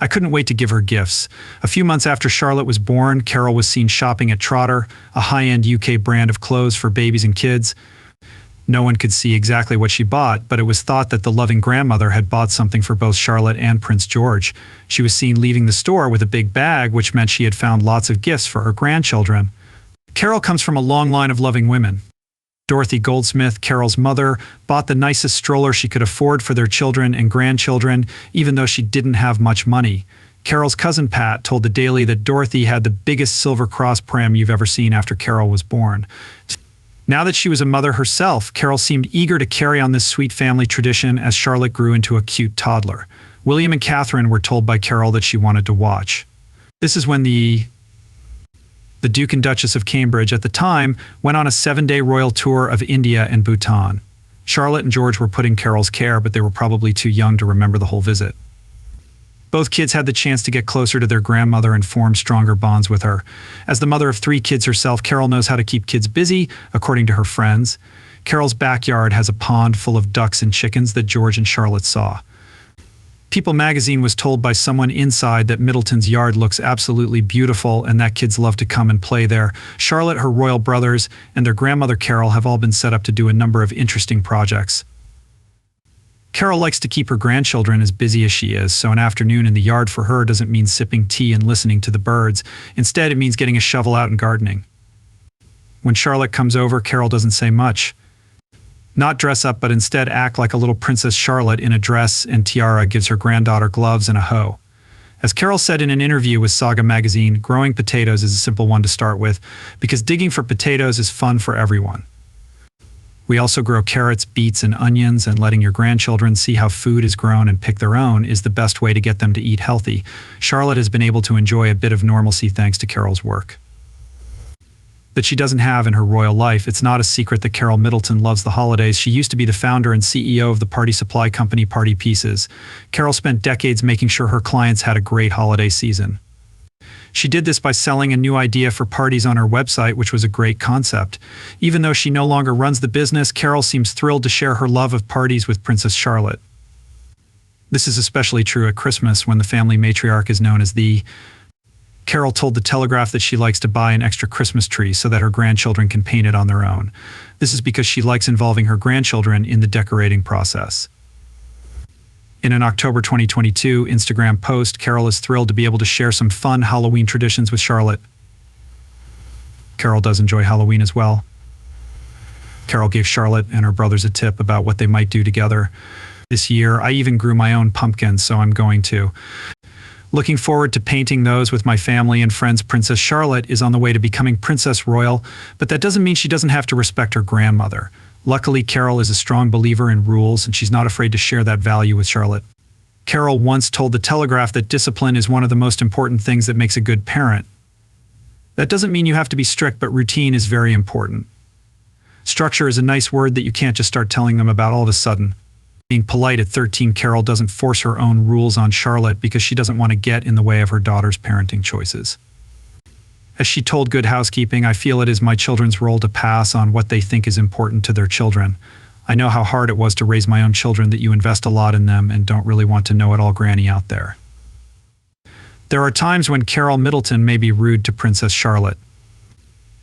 I couldn't wait to give her gifts. A few months after Charlotte was born, Carole was seen shopping at Trotter, a high-end UK brand of clothes for babies and kids. No one could see exactly what she bought, but it was thought that the loving grandmother had bought something for both Charlotte and Prince George. She was seen leaving the store with a big bag, which meant she had found lots of gifts for her grandchildren. Carole comes from a long line of loving women. Dorothy Goldsmith, Carole's mother, bought the nicest stroller she could afford for their children and grandchildren, even though she didn't have much money. Carole's cousin Pat told the Daily that Dorothy had the biggest Silver Cross pram you've ever seen after Carole was born. Now that she was a mother herself, Carole seemed eager to carry on this sweet family tradition as Charlotte grew into a cute toddler. William and Catherine were told by Carole that she wanted to watch. This is when the Duke and Duchess of Cambridge at the time went on a 7-day royal tour of India and Bhutan. Charlotte and George were put in Carole's care, but they were probably too young to remember the whole visit. Both kids had the chance to get closer to their grandmother and form stronger bonds with her. As the mother of 3 kids herself, Carole knows how to keep kids busy, according to her friends. Carole's backyard has a pond full of ducks and chickens that George and Charlotte saw. People magazine was told by someone inside that Middleton's yard looks absolutely beautiful and that kids love to come and play there. Charlotte, her royal brothers, and their grandmother Carole have all been set up to do a number of interesting projects. Carole likes to keep her grandchildren as busy as she is, so an afternoon in the yard for her doesn't mean sipping tea and listening to the birds. Instead, it means getting a shovel out and gardening. When Charlotte comes over, Carole doesn't say much. Not dress up, but instead act like a little Princess Charlotte in a dress and tiara, gives her granddaughter gloves and a hoe. As Carole said in an interview with Saga magazine, growing potatoes is a simple one to start with, because digging for potatoes is fun for everyone. We also grow carrots, beets, and onions, and letting your grandchildren see how food is grown and pick their own is the best way to get them to eat healthy. Charlotte has been able to enjoy a bit of normalcy thanks to Carole's work that she doesn't have in her royal life. It's not a secret that Carole Middleton loves the holidays. She used to be the founder and CEO of the party supply company Party Pieces. Carole spent decades making sure her clients had a great holiday season. She did this by selling a new idea for parties on her website, which was a great concept. Even though she no longer runs the business, Carole seems thrilled to share her love of parties with Princess Charlotte. This is especially true at Christmas, when the family matriarch is known as the Carole told The Telegraph that she likes to buy an extra Christmas tree so that her grandchildren can paint it on their own. This is because she likes involving her grandchildren in the decorating process. In an October 2022 Instagram post, Carole is thrilled to be able to share some fun Halloween traditions with Charlotte. Carole does enjoy Halloween as well. Carole gave Charlotte and her brothers a tip about what they might do together. This year, I even grew my own pumpkins, so I'm going to. Looking forward to painting those with my family and friends. Princess Charlotte is on the way to becoming Princess Royal, but that doesn't mean she doesn't have to respect her grandmother. Luckily, Carole is a strong believer in rules, and she's not afraid to share that value with Charlotte. Carole once told The Telegraph that discipline is one of the most important things that makes a good parent. That doesn't mean you have to be strict, but routine is very important. Structure is a nice word that you can't just start telling them about all of a sudden. Being polite at 13, Carole doesn't force her own rules on Charlotte because she doesn't want to get in the way of her daughter's parenting choices. As she told Good Housekeeping, I feel it is my children's role to pass on what they think is important to their children. I know how hard it was to raise my own children, that you invest a lot in them and don't really want to know-it-all granny out there. There are times when Carole Middleton may be rude to Princess Charlotte.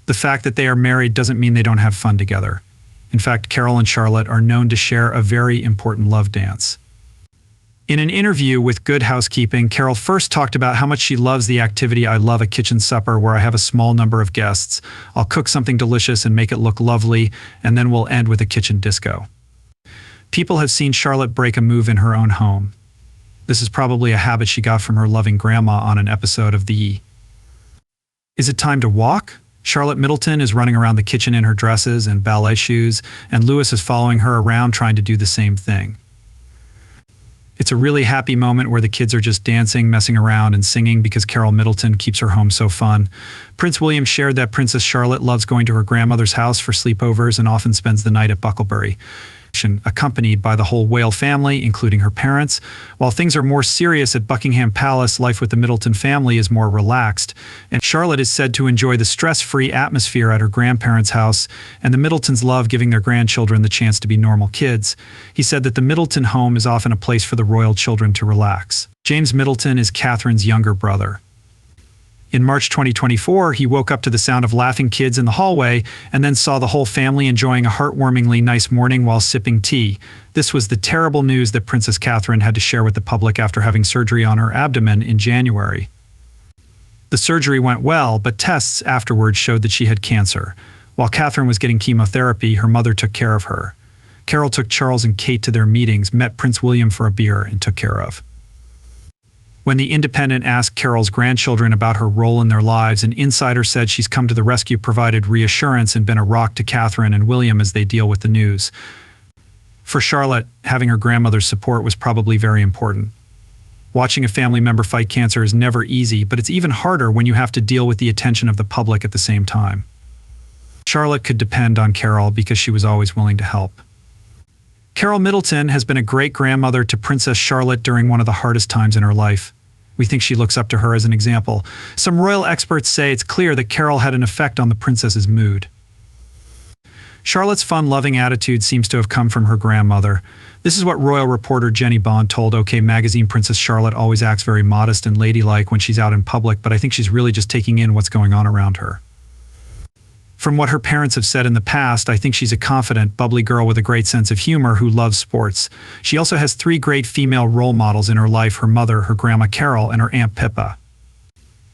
The fact that they are married doesn't mean they don't have fun together. In fact, Carole and Charlotte are known to share a very important love dance. In an interview with Good Housekeeping, Carole first talked about how much she loves the activity "I love a kitchen supper where I have a small number of guests. I'll cook something delicious and make it look lovely, and then we'll end with a kitchen disco." People have seen Charlotte break a move in her own home. This is probably a habit she got from her loving grandma on an episode of the Is It Time to Walk? Charlotte Middleton is running around the kitchen in her dresses and ballet shoes, and Louis is following her around trying to do the same thing. It's a really happy moment where the kids are just dancing, messing around, and singing because Carole Middleton keeps her home so fun. Prince William shared that Princess Charlotte loves going to her grandmother's house for sleepovers and often spends the night at Bucklebury, accompanied by the whole Whale family, including her parents. While things are more serious at Buckingham Palace, life with the Middleton family is more relaxed, and Charlotte is said to enjoy the stress-free atmosphere at her grandparents' house, and the Middletons love giving their grandchildren the chance to be normal kids. He said that the Middleton home is often a place for the royal children to relax. James Middleton is Catherine's younger brother. In March 2024, he woke up to the sound of laughing kids in the hallway and then saw the whole family enjoying a heartwarmingly nice morning while sipping tea. This was the terrible news that Princess Catherine had to share with the public after having surgery on her abdomen in January. The surgery went well, but tests afterwards showed that she had cancer. While Catherine was getting chemotherapy, her mother took care of her. Carole took Charles and Kate to their meetings, met Prince William for a beer, and took care of. When The Independent asked Carole's grandchildren about her role in their lives, an insider said she's come to the rescue, provided reassurance, and been a rock to Catherine and William as they deal with the news. For Charlotte, having her grandmother's support was probably very important. Watching a family member fight cancer is never easy, but it's even harder when you have to deal with the attention of the public at the same time. Charlotte could depend on Carole because she was always willing to help. Carole Middleton has been a great grandmother to Princess Charlotte during one of the hardest times in her life. We think she looks up to her as an example. Some royal experts say it's clear that Carole had an effect on the princess's mood. Charlotte's fun-loving attitude seems to have come from her grandmother. This is what royal reporter Jenny Bond told OK Magazine. Princess Charlotte always acts very modest and ladylike when she's out in public, but I think she's really just taking in what's going on around her. From what her parents have said in the past, I think she's a confident, bubbly girl with a great sense of humor who loves sports. She also has 3 great female role models in her life: her mother, her grandma Carole, and her Aunt Pippa.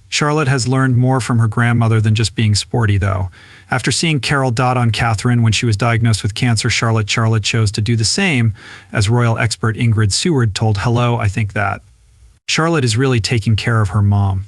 Charlotte has learned more from her grandmother than just being sporty, though. After seeing Carole dot on Catherine when she was diagnosed with cancer, Charlotte chose to do the same. As royal expert Ingrid Seward told Hello, I think that Charlotte is really taking care of her mom.